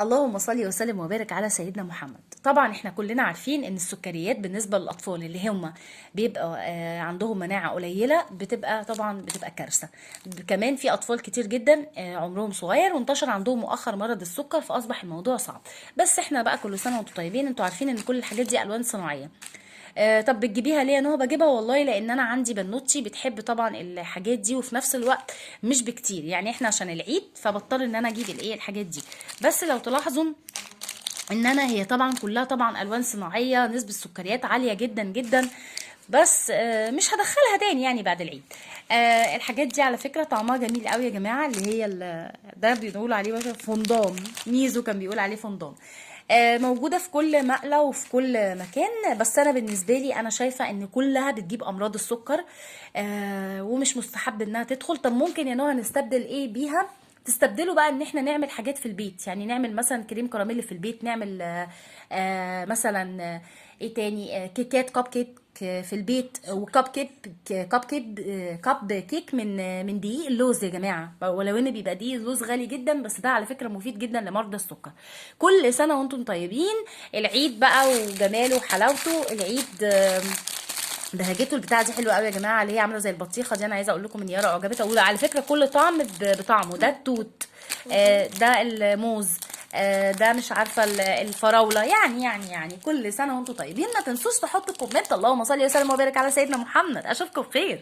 اللهم صل وسلم وبارك على سيدنا محمد. طبعا احنا كلنا عارفين ان السكريات بالنسبه للاطفال اللي هم بيبقى عندهم مناعه قليله بتبقى كارثه. كمان في اطفال كتير جدا عمرهم صغير وانتشر عندهم مؤخر مرض السكر، فاصبح الموضوع صعب. بس احنا بقى كل سنه وانتم طيبين، انتوا عارفين ان كل الحاجات دي الوان صناعيه. طب بتجيبيها ليه؟ انا هو بجيبها والله لان انا عندي بنوتي بتحب طبعا الحاجات دي، وفي نفس الوقت مش بكتير، يعني احنا عشان العيد فبضطر ان انا اجيب الحاجات دي. بس لو تلاحظوا ان هي طبعا كلها طبعا الوان صناعيه، نسبه السكريات عاليه جدا جدا. بس مش هدخلها تاني يعني بعد العيد. الحاجات دي على فكره طعمها جميل قوي يا جماعه، اللي هي ده بيقولوا عليه مثلا فondام. ميزو كان بيقول عليه فondام. موجوده في كل مقلة وفي كل مكان، بس انا بالنسبه لي انا شايفه ان كلها بتجيب امراض السكر. ومش مستحب انها تدخل. طب ممكن يا نوع نستبدل ايه بيها؟ تستبدلوا بقى ان احنا نعمل حاجات في البيت، يعني نعمل مثلا كريم كراميل في البيت، نعمل مثلا ايه تاني، كيكات كب كيك في البيت، وكب كيك كب كيك كب كيك من دقيق اللوز يا جماعه، ولو ان بيبقى دقيق اللوز غالي جدا، بس ده على فكره مفيد جدا لمرضى السكر. كل سنه وانتم طيبين. العيد بقى وجماله وحلاوته العيد. بهجته البتاعه دي حلوه قوي يا جماعه، اللي هي عامله زي البطيخه دي. انا عايزه اقول لكم ان يارا عجبتها، وعلى فكره كل طعم بطعمه. ده التوت، ده الموز، ده مش عارفه الفراوله. يعني كل سنه وانتم طيبين. ما تنسوش تحطوا كومنت. اللهم صل وسلم وبارك على سيدنا محمد. اشوفكم بخير.